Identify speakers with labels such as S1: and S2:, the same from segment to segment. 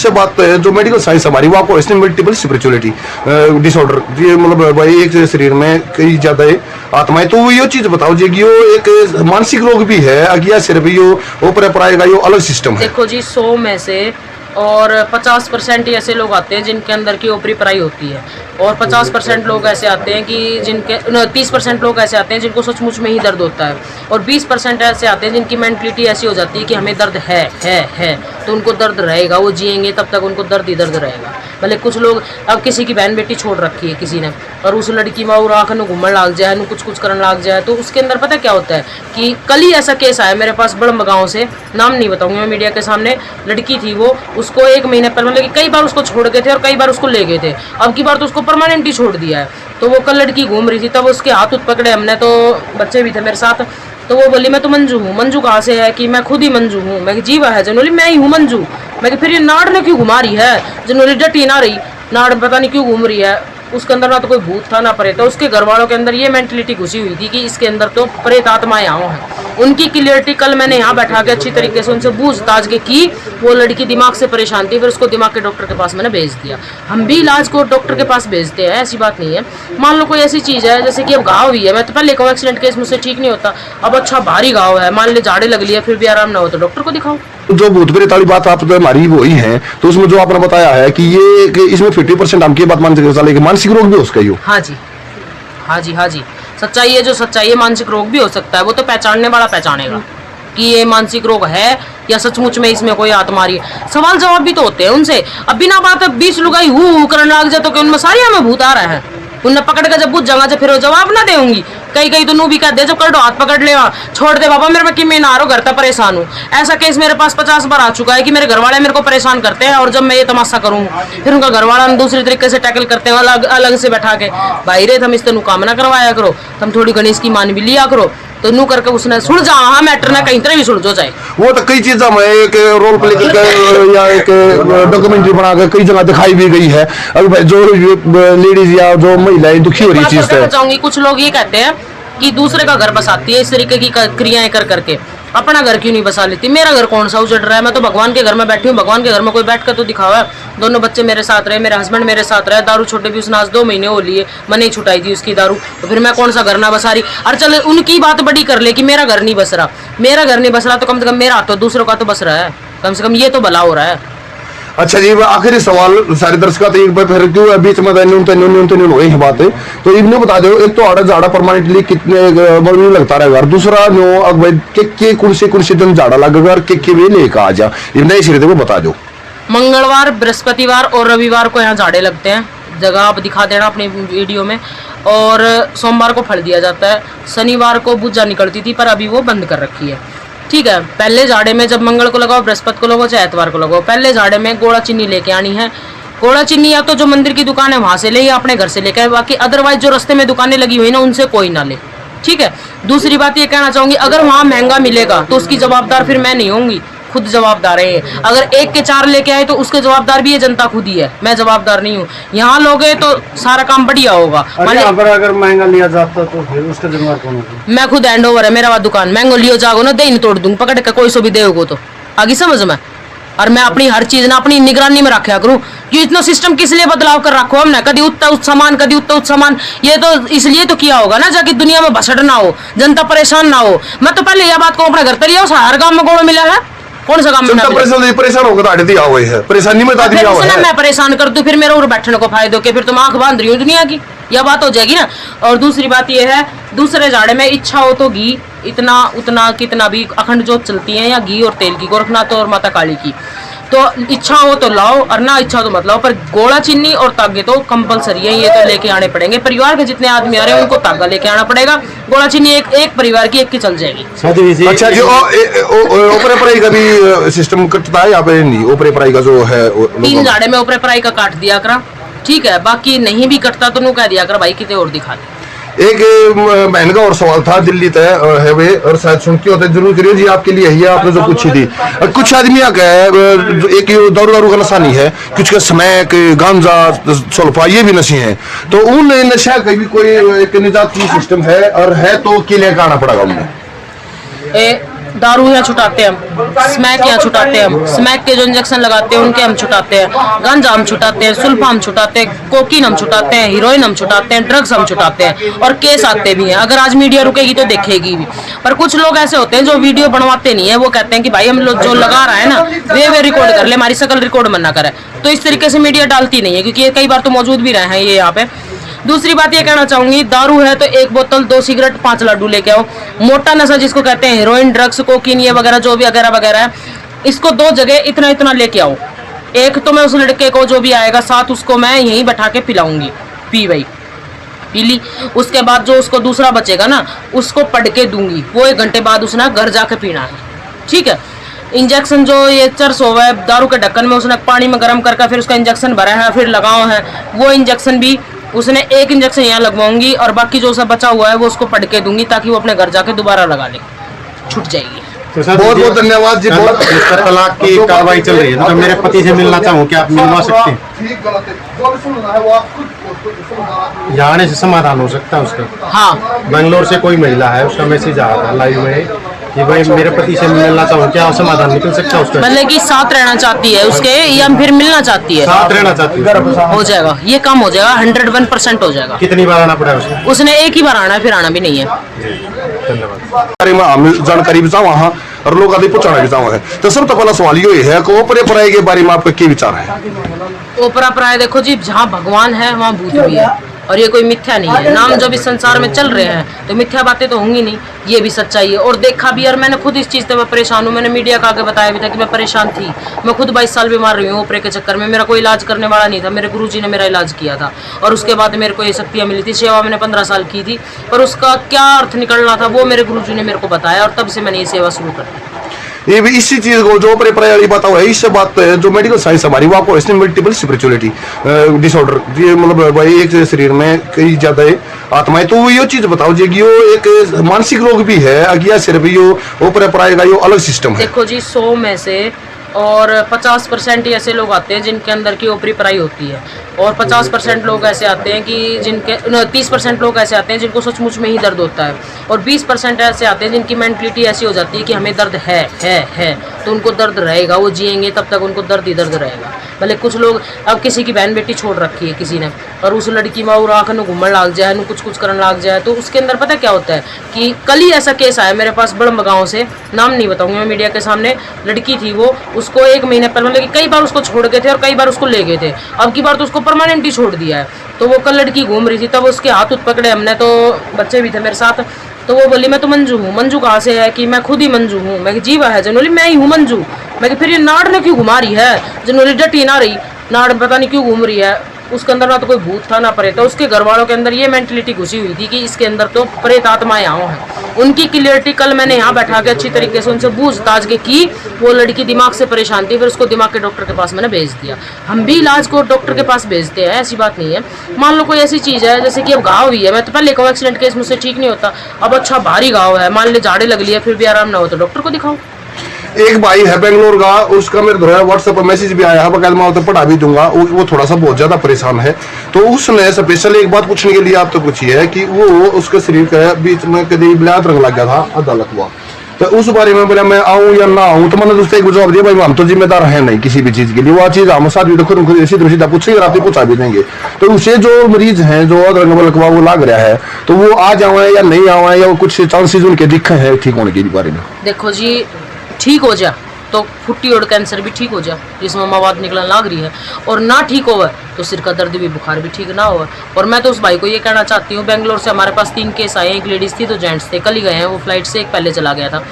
S1: से बात तो है जो मेडिकल साइंस हमारी वो आपको इसने मल्टीपल स्पिरिचुअलिटी डिसऑर्डर, ये मतलब भाई एक शरीर में कई ज्यादा आत्माएं, तो ये चीज बताओ जी कि वो एक मानसिक रोग भी है या सिर्फ यो ऊपर पराएगा यो अलग सिस्टम है?
S2: देखो जी 100 में से और 50% ही ऐसे लोग आते हैं जिनके अंदर की ओपरी पराई होती है, और 50% लोग ऐसे आते हैं कि जिनके 30% लोग ऐसे आते हैं जिनको सचमुच में ही दर्द होता है, और 20% ऐसे आते हैं जिनकी मेंटलिटी ऐसी हो जाती है कि हमें दर्द है तो उनको दर्द रहेगा, वो जिएंगे तब तक उनको दर्द ही दर्द रहेगा। भले कुछ लोग, अब किसी की बहन बेटी छोड़ रखी है किसी ने, और उस लड़की में और आँख घूमने लग जाए, कुछ करने लग जाए, तो उसके अंदर पता क्या होता है कि कल ही ऐसा केस आया मेरे पास बड़म गाँव से, नाम नहीं बताऊंगी मैं मीडिया के सामने, लड़की थी वो, उसको 1 महीने पहले मतलब कई बार उसको छोड़ गए थे और कई बार उसको ले गए थे, अब की बार तो उसको परमानेंट ही छोड़ दिया है। तो वो कल लड़की घूम रही थी, तब उसके हाथ पकड़े हमने, तो बच्चे भी थे मेरे साथ, तो वो बोली मैं तो मंजू हूँ। मंजू कहाँ से है? कि मैं खुद ही मंजू हूँ। मैं जी वह है जनरली मैं ही हूँ मंजू। मैं फिर ये नाड़ ने क्यों घुमा रही है? जनरली डटी ना रही, नाड़ पता नहीं क्यों घूम रही है। उसके अंदर ना तो कोई भूत था ना प्रेत, तो उसके घर वालों के अंदर ये मेंटलिटी घुसी हुई थी कि इसके अंदर तो प्रेत आत्माएं आओ हैं। उनकी क्लियरिटी कल मैंने यहाँ बैठा के अच्छी तरीके से उनसे पूछताछ के की। वो लड़की दिमाग से परेशान थी, फिर उसको दिमाग के डॉक्टर के पास मैंने भेज दिया। हम भी इलाज को डॉक्टर के पास भेजते हैं, ऐसी बात नहीं है। मान लो कोई ऐसी चीज़ है जैसे कि अब घाव हुई है, मैं तो पहले कहूँ एक्सीडेंट केस मुझसे ठीक नहीं होता, अब अच्छा भारी घाव है, मान ली झाड़े लग लिया फिर भी आराम ना हो तो डॉक्टर को दिखाओ।
S1: जो भूत प्रेत वाली बात आप तो हमारी वो ही है, तो उसमें जो आपने बताया है कि ये कि इसमें 50% हम की बात मान सकते हैं, मानसिक रोग भी हो उसका।
S2: हाँ जी, हाँ जी, हाँ जी, सच्चाई है, जो सच्चाई है मानसिक रोग भी हो सकता है, वो तो पहचानने वाला पहचानेगा कि ये मानसिक रोग है या सचमुच में इसमें कोई आत्मा रही है। सवाल जवाब भी तो होते हैं उनसे। अब बिना बात 20 लुगाई हु करने लग जाए तो कि उनमें सारी हमें भूत आ रहा है, उन्हें पकड़ कर जब बुझ जगह से फिर वो जवाब ना देंगी। कई तो नू भी कहते जब कर दो हाथ पकड़ ले छोड़ दे बाबा मेरे में कि मैं ना रहा घर तक परेशान हूँ। ऐसा केस मेरे पास 50 बार आ चुका है कि मेरे घर वाले मेरे को परेशान करते हैं, और जब मैं ये तमाशा करूँ फिर उनका घर वाला दूसरे तरीके से टैकल करते हैं, अलग से बैठा के भाई रे तुम इससे काम ना करवाया करो, तुम थोड़ी गणेश की मान भी लिया करो, तो नू करके उसने सुन जा हाँ मैटर ना कहीं तरह भी सुन जो जाए।
S1: वो तो कई चीजें में एक रोल प्ले करके या एक डॉक्यूमेंट्री बना कर कई जगह दिखाई भी गई है। अभी जो लेडीज या जो महिलाएं दुखी हो रही चीज से
S2: चाहूंगी, कुछ लोग ये कहते हैं कि दूसरे का घर बसाती है, इस तरीके की क्रियाएं कर करके अपना घर क्यों नहीं बसा लेती? मेरा घर कौन सा उजड़ रहा है? मैं तो भगवान के घर में बैठी हूँ, भगवान के घर में कोई बैठ कर तो दिखावा है। दोनों बच्चे मेरे साथ रहे, मेरे हस्बैंड मेरे साथ रहे, दारू छोटे भी उसने आज 2 महीने हो लिए, मैंने ही छुटाई थी उसकी दारू, तो फिर मैं कौन सा घर ना बसा रही? और चल उनकी बात बड़ी कर ले कि मेरा घर नहीं बस रहा, मेरा घर नहीं बस रहा, तो कम से कम मेरा तो दूसरों का तो बस रहा है, कम से कम ये तो भला हो रहा है।
S1: अच्छा जी, आखिरी सवाल सारे दर्शकों तो एक बार फिर क्यों बीच में हो गई बात है, तो इन्हें बता दो, एक तो आड़ा झाड़ा परमानेंटली कितने लगता रहेगा, दूसरा नो के कुर्सी दिन झाड़ा लगेगा और के भी लेकर आ जा, इन्हें सिरे को बता दो।
S2: मंगलवार, बृहस्पतिवार और रविवार को यहाँ झाड़े लगते हैं, जगह आप दिखा देना अपनी वीडियो में, और सोमवार को फल दिया जाता है, शनिवार को बुझा निकलती थी पर अभी वो बंद कर रखी है। ठीक है, पहले झाड़े में जब मंगल को लगाओ, बृहस्पति को लगाओ, चाहे एतवार को लगाओ, पहले झाड़े में गोड़ा चीनी लेके आनी है। गोड़ा चीनी या तो जो मंदिर की दुकान है वहां से ले या अपने घर से लेके, बाकी अदरवाइज जो रास्ते में दुकानें लगी हुई ना उनसे कोई ना ले। ठीक है, दूसरी बात ये कहना चाहूंगी, अगर वहां महंगा मिलेगा तो उसकी जवाबदार फिर मैं नहीं होंगी, खुद जवाबदार है। अगर 1 के 4 लेके आए तो उसके जवाबदार भी ये जनता खुद ही है, मैं जवाबदार नहीं हूँ। यहाँ लोगे तो सारा काम बढ़िया होगा।
S3: अगर महंगा लिया जाता तो फिर उसका जिम्मेदार कौन होगा?
S2: मैं खुद हैंड ओवर है, मेरा दुकान महंगो लियो जाओ ना, दे नहीं तोड़ दूंगा पकड़ के, कोई सो भी देगा तो आगे समझ में। और मैं अपनी हर चीज ना अपनी निगरानी में रखा करूँ। ये इतना सिस्टम किस लिए बदलाव कर रखो हमने, कभी उत्तर सामान कभी उत्तर सामान, ये तो इसलिए तो किया होगा ना जाकि दुनिया में भसड़ ना हो, जनता परेशान ना हो। मैं तो पहले यह बात को अपना घर पर लिया, हर गाँव में गोड़ मिला है, कौन सा काम में
S1: परेशान होकर दिया हुआ है, परेशानी में दिया हुआ है। मैं
S2: परेशान कर दूं फिर मेरे और बैठने को फायदे के, फिर तुम आंख बांध रही हो दुनिया की, यह बात हो जाएगी ना। और दूसरी बात यह है, दूसरे झाड़े में इच्छा हो तो घी इतना उतना कितना भी अखंड जोत चलती है, या घी और तेल की, गोरखनाथ और माता काली की, तो इच्छा हो तो लाओ और ना इच्छा हो तो मत लाओ, पर गोड़ा चीनी और तागे तो कंपलसरी है, ये तो लेके आने पड़ेंगे। परिवार के जितने आदमी आ रहे हैं उनको तागा लेके आना पड़ेगा, गोड़ा चीनी एक परिवार की एक की चल जाएगी।
S1: अच्छा जी, ओपरे पराई का भी सिस्टम कटता है यहाँ पे? नहीं, ओपरे पराई का जो है
S2: 3 झाड़े में ओपरे पराई का काट दिया करा, ठीक है, बाकी नहीं भी कटता तो नू कह दिया कर भाई कितने और दिखा दे।
S1: एक बहन का और सवाल था, दिल्ली तय है वे, और शायद सुनती होते जरूर करिए जी, आपके लिए है आपने जो पूछी थी। कुछ आदमी एक दारू का नशा नहीं है, कुछ का स्मैक, गांजा, सल्फा, ये भी नशे हैं, तो उन नशा का भी कोई एक निजात की सिस्टम है, और है तो किले का आना पड़ेगा उन्हें?
S2: दारू यहाँ छुटाते हैं हम, स्मैक यहाँ छुटाते हैं हम, स्मैक के जो इंजेक्शन लगाते हैं उनके हम छुटाते हैं, गांजा हम छुटाते हैं, सुल्फा हम छुटाते हैं, कोकीन हम छुटाते हैं, हीरोइन हम छुटाते हैं, ड्रग्स हम छुटाते हैं और केस आते भी हैं। अगर आज मीडिया रुकेगी तो देखेगी भी। पर कुछ लोग ऐसे होते हैं जो वीडियो बनवाते नहीं है, वो कहते हैं कि भाई हम लोग जो लगा रहा है ना वे रिकॉर्ड कर ले, हमारी शकल रिकॉर्ड मना करे। तो इस तरीके से मीडिया डालती नहीं है, क्योंकि ये कई बार तो मौजूद भी रहे हैं ये यहाँ पे। दूसरी बात ये कहना चाहूंगी, दारू है तो 1 बोतल 2 सिगरेट 5 लड्डू लेके आओ। मोटा नशा जिसको कहते हैं हीरोइन, ड्रग्स, कोकीन ये वगैरह जो भी वगैरह वगैरह है, इसको 2 जगह इतना इतना लेके आओ। एक तो मैं उस लड़के को जो भी आएगा साथ उसको मैं यहीं बैठा के पिलाऊंगी, पी भाई पी ली। उसके बाद जो उसको दूसरा बचेगा ना उसको पढ़ के दूंगी, वो 1 घंटे बाद उसने घर जाके पीना है, ठीक है। इंजेक्शन जो ये चर्स हुआ है दारू के ढक्कन में, उसने पानी में गर्म करके फिर उसका इंजेक्शन भरा है फिर लगाओ है, वो इंजेक्शन भी उसने 1 इंजेक्शन यहाँ लगवाऊंगी और बाकी जो सब बचा हुआ है वो उसको पढ़ के दूंगी ताकि वो अपने घर जाके दोबारा लगा ले, छूट जाएगी।
S3: तो सर
S1: बहुत बहुत धन्यवाद जी। बहुत
S3: तलाक की कार्रवाई चल रही है, तो मेरे पति से मिलना चाहूँ, क्या आप मिलवा सकते हैं?
S1: ठीक गलत है, जो भी सुनना है वो आप खुद
S3: यहाँ आने से समाधान हो सकता है उसका।
S2: हाँ,
S3: बेंगलोर से कोई महिला है, उसका मैसेज आया था लाइव में कि भाई मेरे पति से मिलना चाहूँ, क्या समाधान निकल सकता है उसका?
S2: मतलब कि साथ रहना चाहती है उसके या फिर मिलना चाहती है,
S3: साथ रहना चाहती है,
S2: हो जाएगा, ये काम हो जाएगा, 101% हो जाएगा।
S3: कितनी बार आना पड़ा उसको?
S2: उसने एक ही बार आना है, फिर आना भी नहीं है।
S3: धन्यवाद।
S1: बारे में हम जानकारी भी चाहूँ वहाँ और लोग आदि पहुँचाना भी चाहूँ है। तो सब तो पहला सवाल ये है कि ओपरे पराई के बारे में आपका क्या विचार है?
S2: ओपरा पराय देखो जी, जहाँ भगवान है वहाँ भूत भी है और ये कोई मिथ्या नहीं है। नाम जब इस संसार में चल रहे हैं तो मिथ्या बातें तो होंगी नहीं, ये भी सच्चाई है और देखा भी। और मैंने खुद इस चीज़ से मैं परेशान हूँ, मैंने मीडिया का आगे बताया भी था कि मैं परेशान थी। मैं खुद 22 साल बीमार रही हूँ ओपरे के चक्कर में, मेरा कोई इलाज करने वाला नहीं था, मेरे गुरुजी ने मेरा इलाज किया था और उसके बाद मेरे को ये शक्तियाँ मिली थी। सेवा मैंने 15 साल की थी, पर उसका क्या अर्थ निकलना था वो मेरे गुरुजी ने मेरे को बताया और तब से मैंने ये सेवा शुरू कर दी।
S1: ये भी इसी चीज को जो ओपरे पराई वाली बात है इससे बात जो मेडिकल साइंस हमारी वो आपको इसमें मल्टीपल स्पिरिचुअलिटी डिसऑर्डर, ये मतलब भाई एक शरीर में कई ज्यादा आत्माएं, तो ये चीज बताओ जी कि यो एक मानसिक रोग भी है या सिर्फ यो ओपरे पराई का यो अलग सिस्टम है?
S2: देखो जी, 100 में से और 50% ही ऐसे लोग आते हैं जिनके अंदर की ओपरी पराई होती है और 50% लोग ऐसे आते हैं कि जिनके 30% लोग ऐसे आते हैं जिनको सचमुच में ही दर्द होता है और 20% ऐसे आते हैं जिनकी मेंटलिटी ऐसी हो जाती है कि हमें दर्द है तो उनको दर्द रहेगा, वो जिएंगे तब तक उनको दर्द ही दर्द रहेगा। भले कुछ लोग, अब किसी की बहन बेटी छोड़ रखी है किसी ने और उस लड़की में और आँख घूमने लग जाए, कुछ करने लग जाए, तो उसके अंदर पता क्या होता है कि कल ही ऐसा केस आया मेरे पास बड़म गाँव से, नाम नहीं बताऊंगी मैं मीडिया के सामने। लड़की थी वो, उसको 1 महीने पहले मतलब कि कई बार उसको छोड़ गए थे और कई बार उसको ले गए थे, अब की बार तो उसको परमानेंट ही छोड़ दिया है। तो वो कल लड़की घूम रही थी, तब उसके हाथ पकड़े हमने, तो बच्चे भी थे मेरे साथ, तो वो बोली मैं तो मंजू हूँ। मंजू कहाँ से है? कि मैं खुद ही मंजू हूँ। मैं कि जीवा है जनरली मैं ही हूँ मंजू। मैं कि फिर ये नाड़ ने क्यों घुमा रही है? जनरली डटी ना रही, नाड़ पता नहीं क्यों घूम रही है। उसके अंदर ना तो कोई भूत था ना प्रेत, तो उसके घर वालों के अंदर ये मेंटलिटी घुसी हुई थी कि इसके अंदर तो प्रेत आत्माएं यहाँ हैं। उनकी क्लियरिटी कल मैंने यहाँ बैठा के अच्छी तरीके से उनसे पूछताछ की। वो लड़की दिमाग से परेशान थी, फिर उसको दिमाग के डॉक्टर के पास मैंने भेज दिया। हम भी इलाज को डॉक्टर के पास भेजते हैं, ऐसी बात नहीं है। मान लो कोई ऐसी चीज़ है जैसे कि अब घाव हुई है, मैं तो पहले कहूँ एक्सीडेंट केस मुझसे ठीक नहीं होता, अब अच्छा भारी घाव है, मान ली झाड़े लग लिया फिर भी आराम ना हो तो डॉक्टर को दिखाओ।
S1: एक भाई है बेंगलोर का, उसका मेरे द्वारा व्हाट्सएप पर मैसेज भी आया है, बकायदा मैं तो पढ़ा भी दूंगा। वो थोड़ा सा बहुत ज्यादा परेशान है, तो उसने स्पेशल एक बात पूछने के लिए आप तो पूछी है कि वो उसके शरीर के बीच में कभी ब्लैक रंग लग गया था, अदालत हुआ, तो उस बारे में बोला मैं आऊँ या ना आऊँ, तो मैंने दोस्तों एक जवाब दिया भाई हम तो जिम्मेदार है नहीं किसी भी चीज के लिए, वो चीज हम साथ खुद इसी तरह सीधा पूछेंगे रात पूछा भी देंगे। तो उसे जो मरीज हैं जो रंग लकवा वो लाग रहा है, तो वो आ जाए या नहीं आवे या कुछ चांसेस उनके दिखे हैं ठीक होने के बारे में?
S2: देखो जी, ठीक हो जा तो फुट्टी और कैंसर भी ठीक हो जा जिसमें मवाद निकलने लग रही है, और ना ठीक हो तो सिर का दर्द भी बुखार भी ठीक ना हो। और मैं तो उस भाई को ये कहना चाहती हूँ, बेंगलोर से हमारे पास 3 केस आए, एक लेडीज़ थी तो जेंट्स थे, कल ही गए हैं वो फ्लाइट से, एक पहले चला गया था,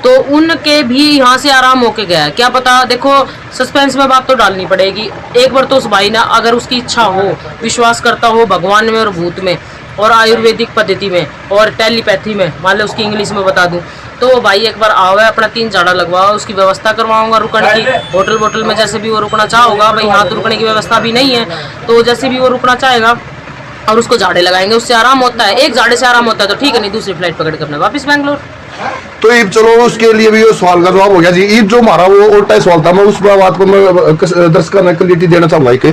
S2: तो उनके भी यहाँ से आराम होके गया। क्या पता, देखो सस्पेंस में बात तो डालनी पड़ेगी। एक बार तो उस भाई ना अगर उसकी इच्छा हो, विश्वास करता हो भगवान में और भूत में और आयुर्वेदिक पद्धति में और टेलीपैथी में, मान लो उसकी इंग्लिश में बता दूं, तो वो भाई एक बार आवे, अपना 3 झाड़ा लगवाओ, उसकी व्यवस्था करवाऊंगा रुकने की। होटल में जैसे भी वो रुकना चाहोगा, भाई यहाँ तो रुकने की व्यवस्था भी नहीं है, तो जैसे भी वो रुकना चाहेगा और उसको झाड़े लगाएंगे, उससे आराम होता है। एक झाड़े से आराम होता है तो ठीक है, नहीं दूसरी फ्लाइट पकड़ कर अपने वापस बेंगलोर।
S1: तो ये चलो उसके लिए भी सवाल का जवाब हो गया जी। ये जो हमारा वो उल्टा सवाल था, मैं उस बात को मैं दर्शकों ने क्लियरिटी देना चाहूंगा कि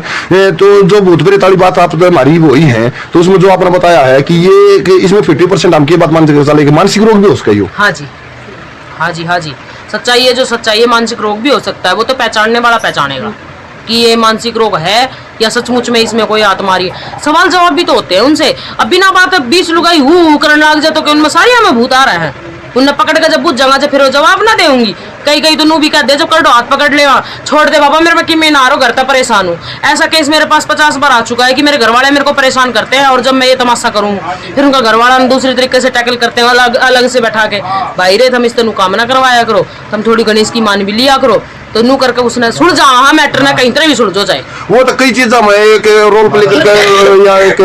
S1: तो जो भूत प्रेत वाली बात आप तो हमारी वो ही है, तो उसमें जो आपने बताया है कि ये कि इसमें 50% हम की बात मान सकते मानसिक रोग भी उसका ही हो।
S2: हाँ जी, हाँ जी, हाँ जी। सच्चाई है, जो सच्चाई है, मानसिक रोग भी हो सकता है, वो तो पहचानने वाला पहचानेगा कि ये मानसिक रोग है या सचमुच में इसमें कोई आत्मारी है। सवाल जवाब भी तो होते हैं उनसे। अब बिना बात 20 लुगाई हु करने लग जाए तो कि उनमें सारी हमें भूत आ रहा है। उन्हें पकड़ के जब पूछ जगह से फिर वो जवाब ना देंगी। कई तो नू भी कहते जब कर दो हाथ पकड़ ले छोड़ दे बाबा मेरे में कि मैं ना रहा घर तक परेशान हूँ। ऐसा केस मेरे पास 50 बार आ चुका है कि मेरे घर वाले मेरे को परेशान करते हैं और जब मैं ये तमाशा करूँ फिर उनका घर वाला दूसरे तरीके से टैकल करते हैं अलग से बैठा के। भाई रे तुम इस तेन काम ना करवाया करो, तुम थोड़ी गणेश की मान भी लिया करो। तो नू करके उसने सुन जा हाँ मैटर ना कहीं तरह भी सुन जो जाए।
S1: वो तो कई चीजें में एक रोल प्ले करके या एक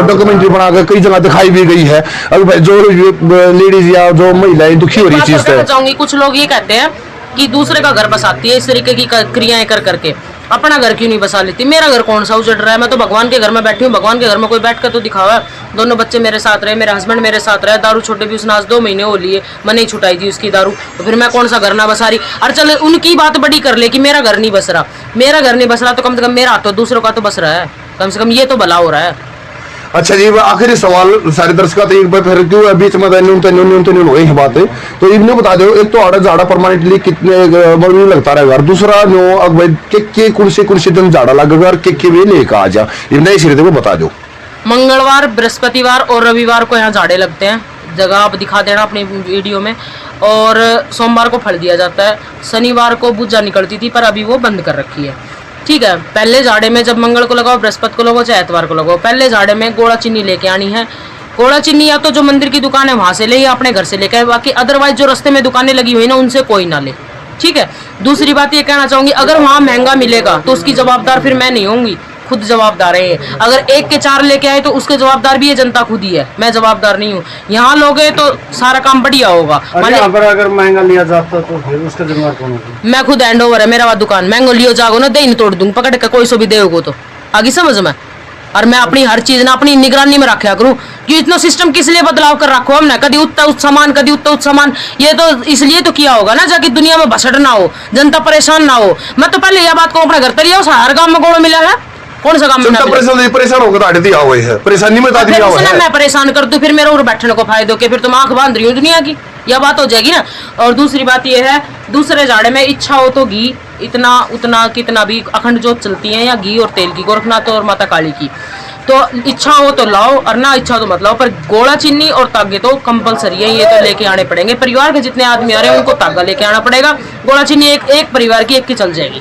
S1: डॉक्यूमेंट्री बना के कई जगह दिखाई भी गई है। अब जो लेडीज या जो महिलाएं दुखी हो रही चीज से
S2: चाहूंगी, कुछ लोग ये कहते हैं कि दूसरे का घर बसाती है इस तरीके की क्रियाएं कर करके, अपना घर क्यों नहीं बसा लेती। मेरा घर कौन सा उजड़ रहा है, मैं तो भगवान के घर में बैठी हूँ। भगवान के घर में कोई बैठ कर तो दिखावा। दोनों बच्चे मेरे साथ रहे, मेरे हस्बैंड मेरे साथ रहे, दारू छोटे भी उसने आज 2 महीने हो लिए, मैं नहीं छुटाई थी उसकी दारू। तो फिर मैं कौन सा घर ना बसा रही। और चल उनकी बात बड़ी कर ले कि मेरा घर नहीं बस रहा, मेरा घर नहीं बस रहा तो कम से कम मेरा तो दूसरों का तो बस रहा है, कम से कम ये तो भला हो रहा है।
S1: अच्छा जी, आखिरी सवाल सारे दर्शकों तो एक बार फिर क्यों बीच में न्यून हो गई बात है तो इन्हें बता दो। एक तो आड़ा झाड़ा परमानेंटली कितने बड़ी लगता रहेगा, और दूसरा नो अब के कुर्सी दिन झाड़ा लगेगा और के भी लेकर आ जा नए सिरे को बता दो।
S2: मंगलवार, बृहस्पतिवार और रविवार को यहाँ झाड़े लगते हैं, जगह आप दिखा देना अपनी वीडियो में। और सोमवार को फल दिया जाता है। शनिवार को बुझा निकलती थी पर अभी वो बंद कर रखी है। ठीक है, पहले झाड़े में जब मंगल को लगाओ, बृहस्पति को लगाओ, चाहे एतवार को लगाओ, पहले झाड़े में गोड़ा चीनी लेके आनी है। गोड़ा चीनी या तो जो मंदिर की दुकान है वहां से ले या अपने घर से लेके, बाकी अदरवाइज जो रास्ते में दुकानें लगी हुई ना उनसे कोई ना ले। ठीक है, दूसरी बात ये कहना चाहूंगी, अगर वहां महंगा मिलेगा तो उसकी जवाबदार फिर मैं नहीं होंगी, खुद जवाबदार है। अगर 1 के 4 लेके आए तो उसके जवाबदार भी ये जनता खुद ही है, मैं जवाबदार नहीं हूँ। यहाँ लोगे तो सारा काम बढ़िया होगा।
S3: अगर महंगा लिया जाता तो फिर उसका जिम्मेदार कौन होगा?
S2: मैं खुद हैंड ओवर है मेरा वह दुकान, महंगो लियो जागो ना दे तोड़ दूंगा पकड़ के, कोई सो भी देगो तो आगे समझ में। और मैं अपनी हर चीज ना अपनी निगरानी में रखा करूँ कि इतना सिस्टम किस लिए बदलाव कर रखो हमने, कभी उत्ता उत्समान कभी उत्ता उत्समान, ये तो इसलिए तो किया होगा ना जाकि दुनिया में भसड़ ना हो, जनता परेशान ना हो। मैं तो पहले यह बात को अपना घर तरिया हर गाँव में गोड़ो मिला है, कौन सा काम
S1: परेशान होकर दिया हुआ है, परेशानी में
S2: मैं परेशान कर दूं फिर मेरा और बैठने को फायदे के, फिर तुम आंख बांध रही हो दुनिया की, यह बात हो जाएगी ना। और दूसरी बात यह है, दूसरे झाड़े में इच्छा हो तो घी इतना उतना कितना भी अखंड जोत चलती है या घी और तेल की, गोरखनाथ और माता काली की, तो इच्छा हो तो लाओ और ना इच्छा हो तो मत लाओ। पर गोड़ा चीनी और तागे तो कंपलसरी है, ये तो लेके आने पड़ेंगे। परिवार के जितने आदमी आ रहे हैं उनको तागा लेके आना पड़ेगा। गोड़ा चीनी एक परिवार की एक की चल जाएगी।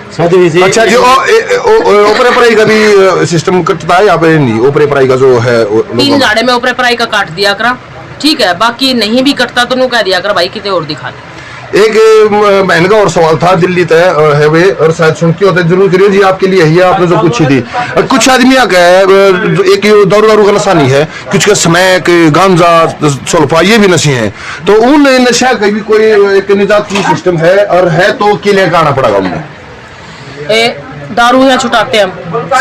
S1: अच्छा जी, ओपरे पराई का भी सिस्टम कटता है यहाँ पे? नहीं, ओपरे पराई का जो है
S2: 3 झाड़े में ओपरे पराई का काट दिया करा, ठीक है। बाकी नहीं भी कटता तो नू कह दिया कर भाई कितने और दिखा दे।
S1: एक बहन का और सवाल था, दिल्ली तय है वे और शायद सुनती होते जरूर करिए जी, आपके लिए है आपने जो पूछी थी। कुछ आदमी एक दारू का नशा नहीं है, कुछ का स्मैक, गांजा, सुल्फा ये भी नशे हैं, तो उन नशा का भी कोई एक निजात सिस्टम है और है तो के लिए आना पड़ेगा उन्हें?
S2: दारू यहाँ छुटाते हैं हम,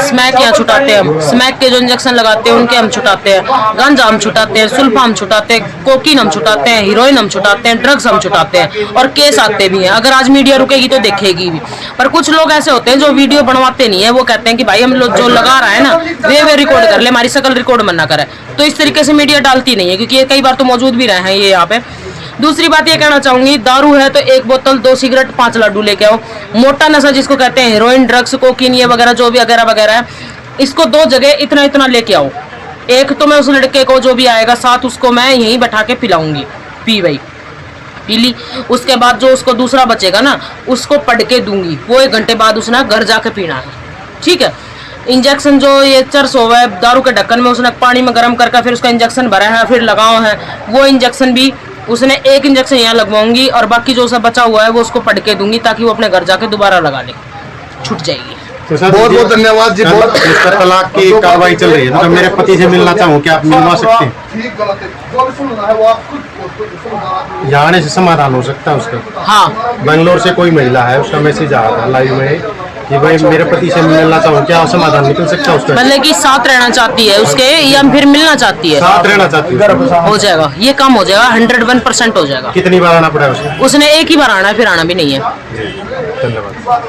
S2: स्मैक यहाँ छुटाते हैं हम, स्मैक के जो इंजेक्शन लगाते हैं उनके हम छुटाते हैं, गांजा हम छुटाते हैं, सुल्फा हम छुटाते हैं, कोकीन हम छुटाते हैं, हीरोइन हम छुटाते हैं, ड्रग्स हम छुटाते हैं और केस आते भी हैं। अगर आज मीडिया रुकेगी तो देखेगी भी। पर कुछ लोग ऐसे होते हैं जो वीडियो बनवाते नहीं है, वो कहते हैं कि भाई हम लोग जो लगा रहा है ना वे रिकॉर्ड कर ले, हमारी शकल रिकॉर्ड मना करे, तो इस तरीके से मीडिया डालती नहीं है, क्योंकि ये कई बार तो मौजूद भी रहे हैं ये यहाँ पे। दूसरी बात ये कहना चाहूंगी, दारू है तो 1 बोतल 2 सिगरेट 5 लड्डू लेके आओ। मोटा नशा जिसको कहते हैं हीरोइन, ड्रग्स, कोकीन ये वगैरह जो भी वगैरह वगैरह है, इसको 2 जगह इतना इतना लेके आओ। एक तो मैं उस लड़के को जो भी आएगा साथ उसको मैं यहीं बैठा के पिलाऊंगी, पी भाई पी ली। उसके बाद जो उसको दूसरा बचेगा ना उसको पढ़ के दूंगी, वो 1 घंटे बाद उसने घर जाके पीना है, ठीक है। इंजेक्शन जो ये चर्स हुआ है दारू के ढक्कन में उसने पानी में गर्म करके फिर उसका इंजेक्शन भरा है फिर लगाओ है, वो इंजेक्शन भी उसने 1 इंजेक्शन यहाँ लगवाऊंगी और बाकी जो सब बचा हुआ है वो उसको पढ़ के दूंगी ताकि वो अपने घर जाके दोबारा लगा ले, छूट जाएगी।
S1: बहुत बहुत धन्यवाद जी। बहुत
S3: तलाक की कार्रवाई चल रही है, तो मेरे पति से मिलना चाहूँ, क्या आप मिलवा सकते हैं? यहाँ आने से समाधान हो सकता है उसका?
S2: हाँ,
S3: बेंगलोर से कोई महिला है, उसका मैसेज आया था लाइव में कि भाई मेरे पति से मिलना चाहूँ, क्या समाधान निकल सकता है उसका?
S2: मतलब कि साथ रहना चाहती है उसके या फिर मिलना चाहती है?
S3: साथ रहना चाहती है।
S2: हो जाएगा, ये काम हो जाएगा, 101% हो जाएगा।
S3: कितनी बार आना पड़ा उसको?
S2: उसने एक ही बार आना है, फिर आना भी नहीं है।
S3: धन्यवाद।